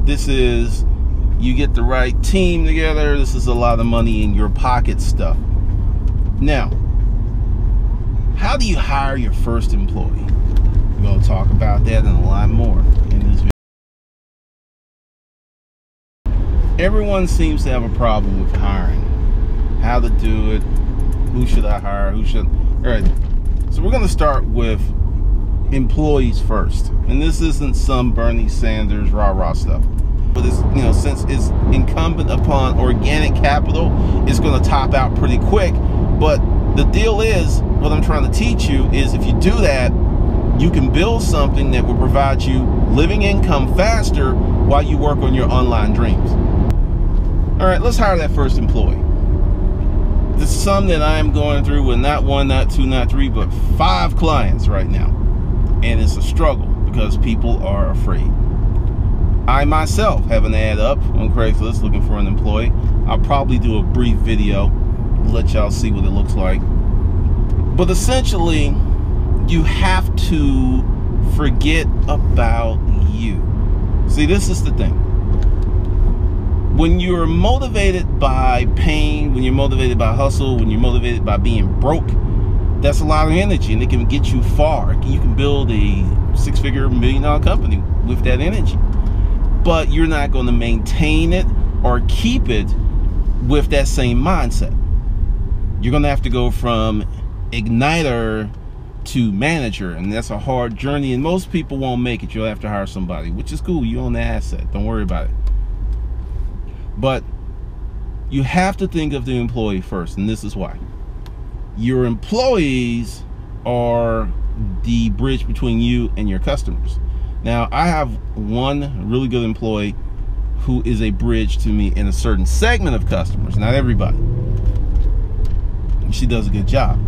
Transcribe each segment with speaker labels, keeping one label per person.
Speaker 1: This is, you get the right team together. This is a lot of money in your pocket stuff. Now, how do you hire your first employee? We're going to talk about that and a lot more in this video. Everyone seems to have a problem with hiring. How to do it, who should I hire, who should. All right, so we're going to start with employees first. And this isn't some Bernie Sanders rah-rah stuff. But it's, you know, since it's incumbent upon organic capital, it's going to top out pretty quick. But the deal is, what I'm trying to teach you is, if you do that, you can build something that will provide you living income faster while you work on your online dreams. All right, let's hire that first employee. This is something that I'm going through with not one, not two, not three, but 5 clients right now. And it's a struggle because people are afraid. I myself have an ad up on Craigslist looking for an employee. I'll probably do a brief video, let y'all see what it looks like. But essentially, you have to forget about you. See, this is the thing. When you're motivated by pain, when you're motivated by hustle, when you're motivated by being broke, that's a lot of energy, and it can get you far. You can build a 6-figure, $1 million company with that energy. But you're not going to maintain it or keep it with that same mindset. You're going to have to go from igniter to manager, and that's a hard journey, and most people won't make it. You'll have to hire somebody, which is cool. You own the asset. Don't worry about it. But you have to think of the employee first, and this is why. Your employees are the bridge between you and your customers. Now, I have one really good employee who is a bridge to me in a certain segment of customers, not everybody. She does a good job.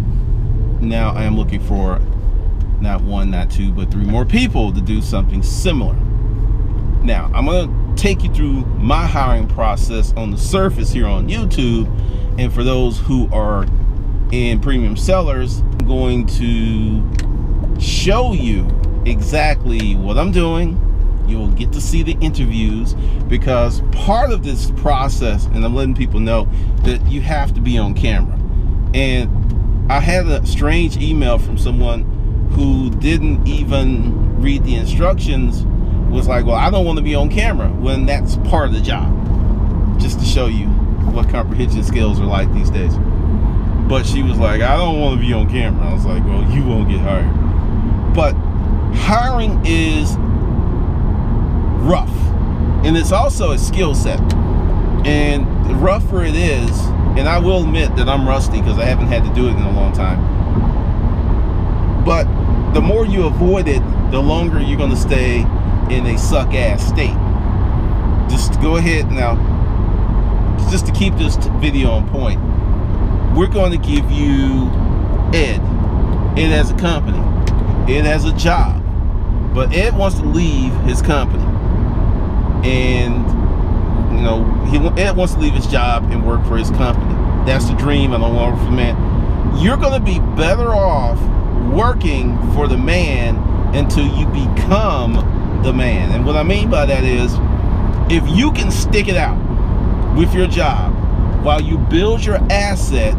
Speaker 1: Now I am looking for not 1, not 2, but 3 more people to do something similar. Now, I'm going to take you through my hiring process on the surface here on YouTube. And for those who are in premium sellers, I'm going to show you exactly what I'm doing. You'll get to see the interviews, because part of this process, and I'm letting people know that you have to be on camera. And I had a strange email from someone who didn't even read the instructions, was like, well, I don't want to be on camera, when that's part of the job. Just to show you what comprehension skills are like these days. But she was like, I don't want to be on camera. I was like, well, you won't get hired. But hiring is rough, and it's also a skill set. And the rougher it is, and I will admit that I'm rusty because I haven't had to do it in a long time, but the more you avoid it, the longer you're going to stay in a suck-ass state. Just go ahead now, just to keep this video on point, we're going to give you Ed. Ed has a company. Ed has a job. But Ed wants to leave his company. And, you know, Ed wants to leave his job and work for his company. That's the dream. I don't want to work for the man. You're going to be better off working for the man until you become the man. And what I mean by that is, if you can stick it out with your job while you build your asset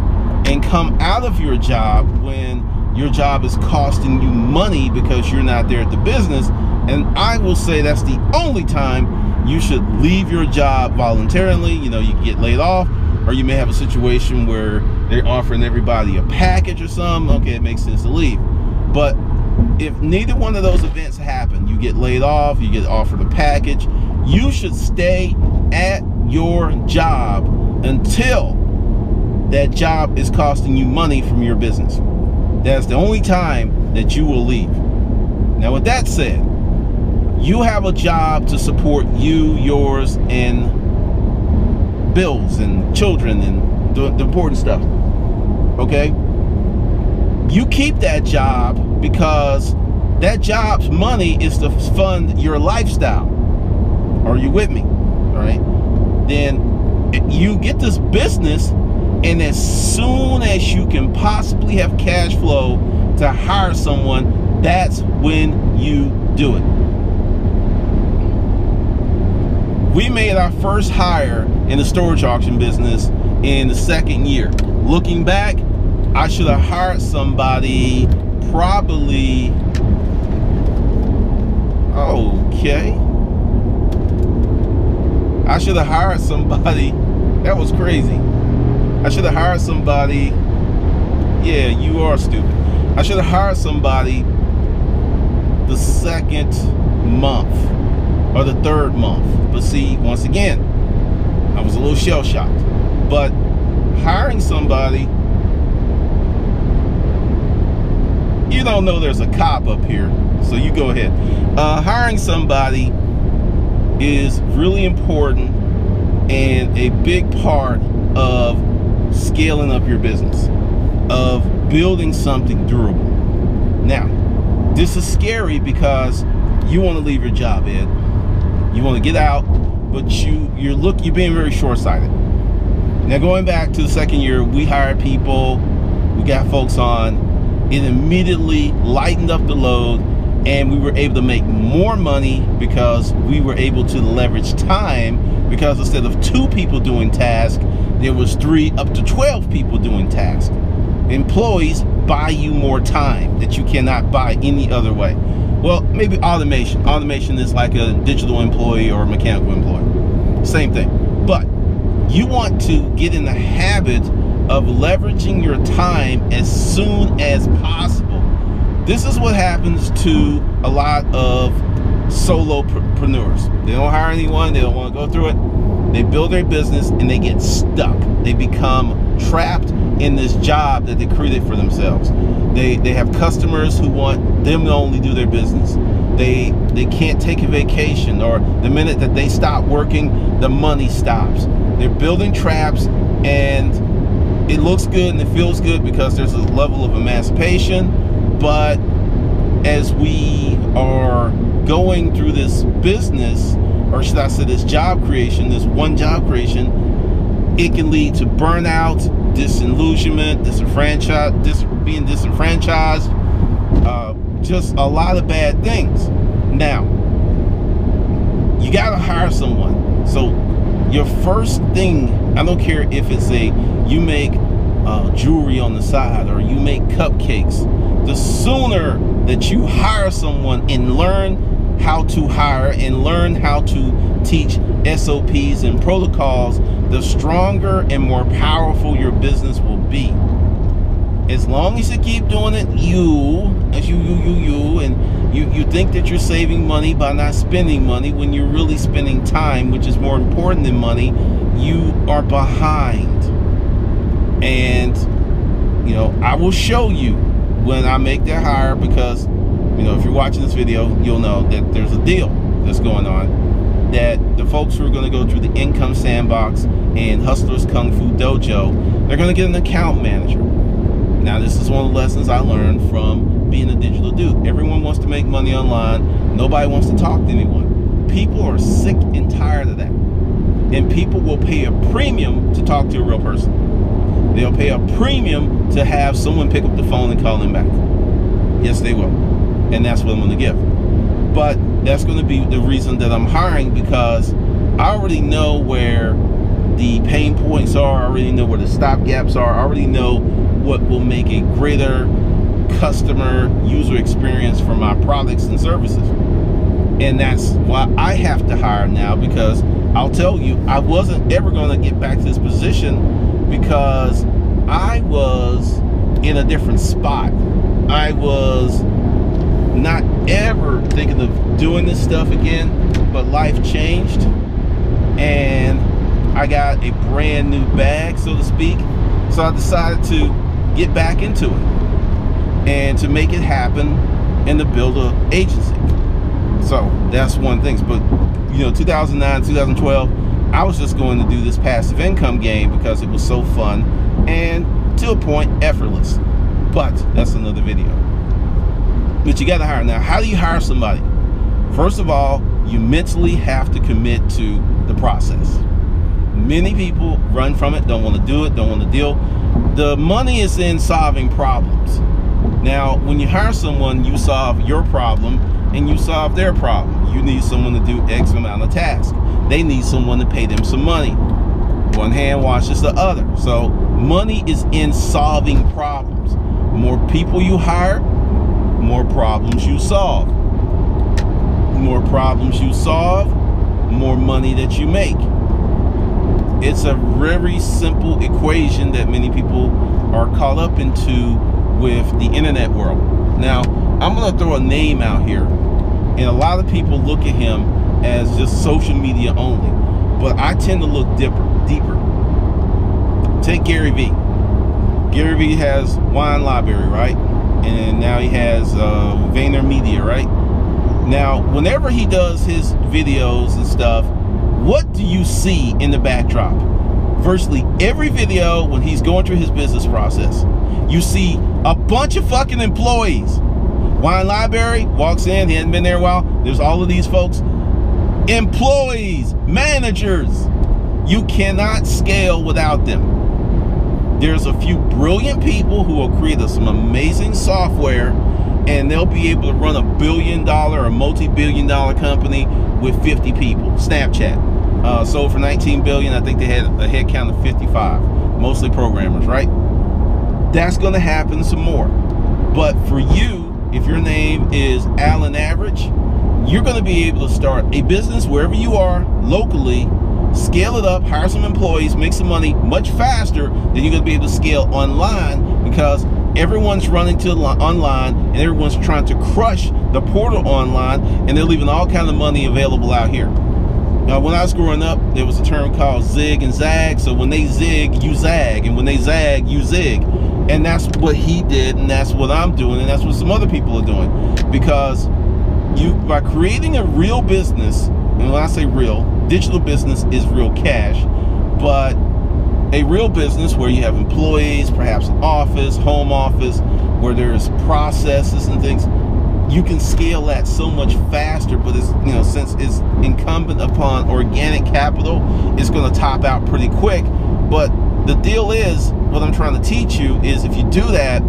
Speaker 1: and come out of your job when your job is costing you money because you're not there at the business, and I will say that's the only time you should leave your job voluntarily. You know, you can get laid off, or you may have a situation where they're offering everybody a package or something. Okay, it makes sense to leave. But if neither one of those events happen, you get laid off, you get offered a package, you should stay at your job until that job is costing you money from your business. That's the only time that you will leave. Now, with that said, you have a job to support you, yours, and bills and children and the important stuff. Okay? You keep that job because that job's money is to fund your lifestyle. Are you with me? All right? Then you get this business, and as soon as you can possibly have cash flow to hire someone, that's when you do it. We made our first hire in the storage auction business in the second year. Looking back, I should have hired somebody probably, okay. I should have hired somebody, that was crazy. I should have hired somebody, yeah, you are stupid. I should have hired somebody the second month or the third month. But see, once again, I was a little shell-shocked. But hiring somebody, you don't know there's a cop up here, so you go ahead. Hiring somebody is really important and a big part of scaling up your business, of building something durable. Now, this is scary because you want to leave your job, Ed. You want to get out, but you're being very short-sighted. Now, going back to the second year, we hired people, we got folks on. It immediately lightened up the load, and we were able to make more money because we were able to leverage time, because instead of 2 people doing tasks, there was 3 up to 12 people doing tasks. Employees buy you more time that you cannot buy any other way. Well, maybe automation. Automation is like a digital employee or a mechanical employee. Same thing. But you want to get in the habit of leveraging your time as soon as possible. This is what happens to a lot of solopreneurs. They don't hire anyone, they don't want to go through it. They build their business and they get stuck. They become trapped in this job that they created for themselves. They have customers who want them to only do their business. They can't take a vacation, or the minute that they stop working, the money stops. They're building traps, and it looks good and it feels good because there's a level of emancipation. But as we are going through this business, or should I say this job creation, this one job creation, it can lead to burnout, disillusionment, being disenfranchised, just a lot of bad things. Now, you gotta hire someone. So your first thing, I don't care if it's you make jewelry on the side or you make cupcakes, the sooner that you hire someone and learn how to hire and learn how to teach SOPs and protocols, the stronger and more powerful your business will be. As long as you keep doing it, and you think that you're saving money by not spending money when you're really spending time, which is more important than money, you are behind. And I will show you when I make that hire, because if you're watching this video, you'll know that there's a deal that's going on, that the folks who are going to go through the Income Sandbox and Hustlers Kung Fu Dojo, they're going to get an account manager. Now, this is one of the lessons I learned from being a digital dude. Everyone wants to make money online. Nobody wants to talk to anyone. People are sick and tired of that. And people will pay a premium to talk to a real person. They'll pay a premium to have someone pick up the phone and call them back. Yes, they will. And that's what I'm going to give. But that's going to be the reason that I'm hiring, because I already know where the pain points are. I already know where the stop gaps are. I already know what will make a greater customer user experience for my products and services. And that's why I have to hire now, because I'll tell you, I wasn't ever going to get back to this position because I was in a different spot. I was not ever thinking of doing this stuff again, but life changed and I got a brand new bag, so to speak. So I decided to get back into it and to make it happen and to build an agency. So that's one thing. But 2009, 2012, I was just going to do this passive income game because it was so fun and to a point effortless. But that's another video. But you got to hire. Now, how do you hire somebody? First of all, you mentally have to commit to the process. Many people run from it, don't want to do it, don't want to deal. The money is in solving problems. Now, when you hire someone, you solve your problem and you solve their problem. You need someone to do X amount of tasks. they need someone to pay them some money. One hand washes the other. So money is in solving problems. More people you hire, more problems you solve. More problems you solve, more money that you make. It's a very simple equation that many people are caught up into with the internet world. Now, I'm going to throw a name out here, and a lot of people look at him as just social media only, but I tend to look deeper. Take Gary Vee. Gary Vee has Wine Library, right? And now he has VaynerMedia, right? Now, whenever he does his videos and stuff, what do you see in the backdrop? Virtually every video when he's going through his business process, you see a bunch of fucking employees. Wine Library walks in, he hasn't been there a while. There's all of these folks. Employees, managers. You cannot scale without them. There's a few brilliant people who will create some amazing software, and they'll be able to run a billion-dollar or multi-billion-dollar company with 50 people. Snapchat sold for $19 billion. I think they had a head count of 55, mostly programmers, right? That's going to happen some more. But for you, if your name is Alan Average, you're going to be able to start a business wherever you are locally, scale it up, hire some employees, make some money much faster than you're going to be able to scale online, because everyone's running to online and everyone's trying to crush the portal online, and they're leaving all kinds of money available out here. Now, when I was growing up, there was a term called zig and zag. So when they zig, you zag, and when they zag, you zig. And that's what he did, and that's what I'm doing, and that's what some other people are doing. Because by creating a real business, and when I say real, digital business is real cash, but a real business where you have employees, perhaps an office, home office, where there's processes and things, you can scale that so much faster. But it's, you know, since it's incumbent upon organic capital, it's going to top out pretty quick. But the deal is, what I'm trying to teach you is, if you do that,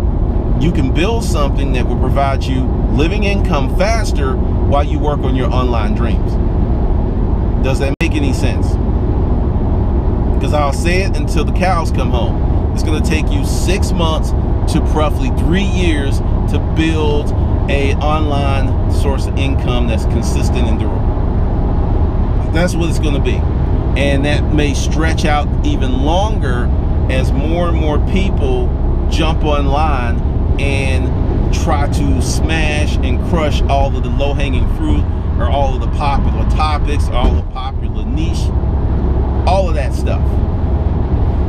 Speaker 1: you can build something that will provide you living income faster while you work on your online dreams. Does that make any sense? Because I'll say it until the cows come home. It's going to take you 6 months to roughly 3 years to build a online source of income that's consistent and durable. That's what it's going to be. And that may stretch out even longer as more and more people jump online and try to smash and crush all of the low-hanging fruit, or all of the popular topics, all the popular niche, all of that stuff.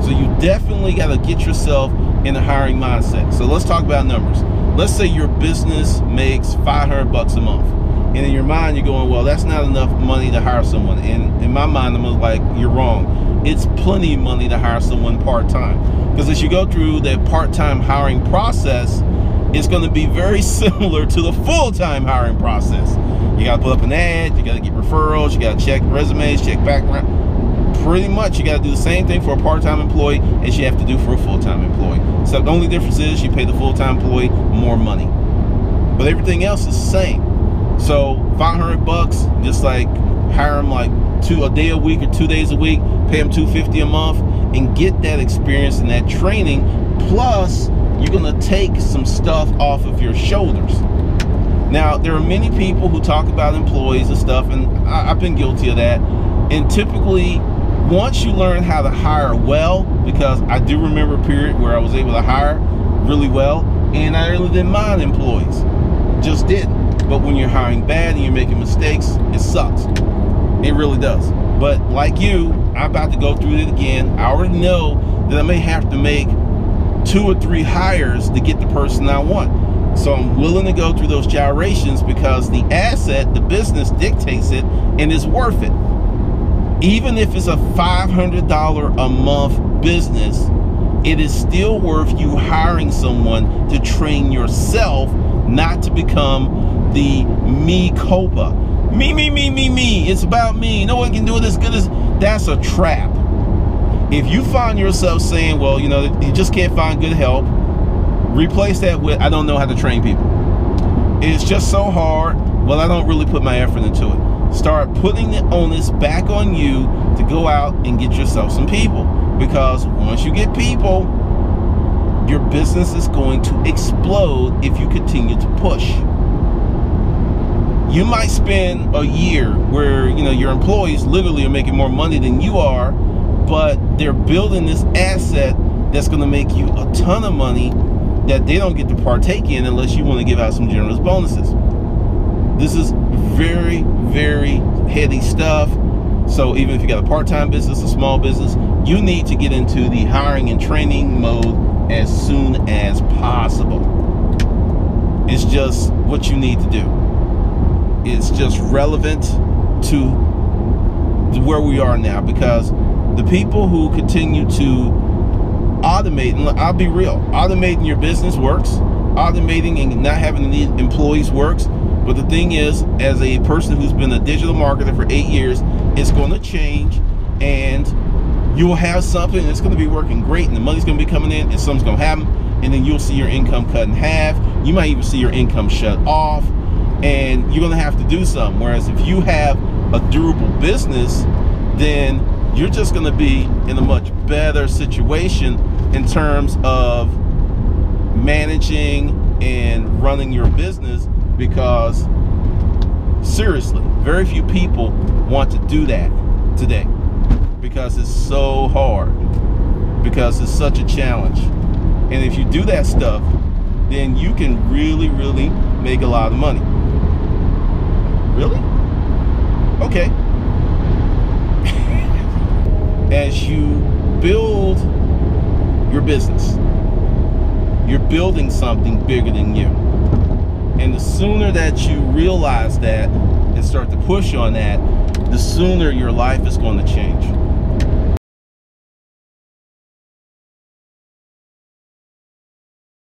Speaker 1: So you definitely got to get yourself in a hiring mindset. So let's talk about numbers. Let's say your business makes $500 a month, and in your mind you're going, well, that's not enough money to hire someone. And in my mind, I'm like, you're wrong. It's plenty of money to hire someone part-time, because as you go through that part-time hiring process, it's going to be very similar to the full-time hiring process. You got to put up an ad, you got to get referrals, you got to check resumes, check background. Pretty much you got to do the same thing for a part-time employee as you have to do for a full-time employee. So the only difference is you pay the full-time employee more money, but everything else is the same. So $500, just like hire them like a day a week or 2 days a week, pay them $250 a month, and get that experience and that training. Plus, you're going to take some stuff off of your shoulders. Now, there are many people who talk about employees and stuff, and I've been guilty of that. And typically, once you learn how to hire well, because I do remember a period where I was able to hire really well, and I really didn't mind employees, just didn't. But when you're hiring bad and you're making mistakes, it sucks. It really does. But like you, I'm about to go through it again. I already know that I may have to make 2 or 3 hires to get the person I want. So I'm willing to go through those gyrations, because the asset, the business dictates it, and it's worth it. Even if it's a $500 a month business, it is still worth you hiring someone to train yourself, not to become the me copa. Me. It's about me. No one can do it as good as. That's a trap. If you find yourself saying, well, you know, you just can't find good help, replace that with, I don't know how to train people. It's just so hard. Well, I don't really put my effort into it. start putting the onus back on you to go out and get yourself some people. Because once you get people, your business is going to explode if you continue to push. You might spend a year where, you know, your employees literally are making more money than you are, but they're building this asset that's going to make you a ton of money that they don't get to partake in unless you want to give out some generous bonuses. This is very, very heady stuff. So even if you got a part-time business, a small business, you need to get into the hiring and training mode as soon as possible. It's just what you need to do. It's just relevant to where we are now, because the people who continue to automate, and I'll be real, automating your business works, automating and not having to need employees works, but the thing is, as a person who's been a digital marketer for 8 years, it's going to change, and you will have something that's going to be working great, and the money's going to be coming in, and something's going to happen, and then you'll see your income cut in half. You might even see your income shut off, and you're going to have to do something. Whereas if you have a durable business, then you're just going to be in a much better situation in terms of managing and running your business, because seriously, very few people want to do that today because it's so hard, because it's such a challenge. And if you do that stuff, then you can really, really make a lot of money. Really? Okay. As you build your business, you're building something bigger than you. And the sooner that you realize that and start to push on that, the sooner your life is going to change.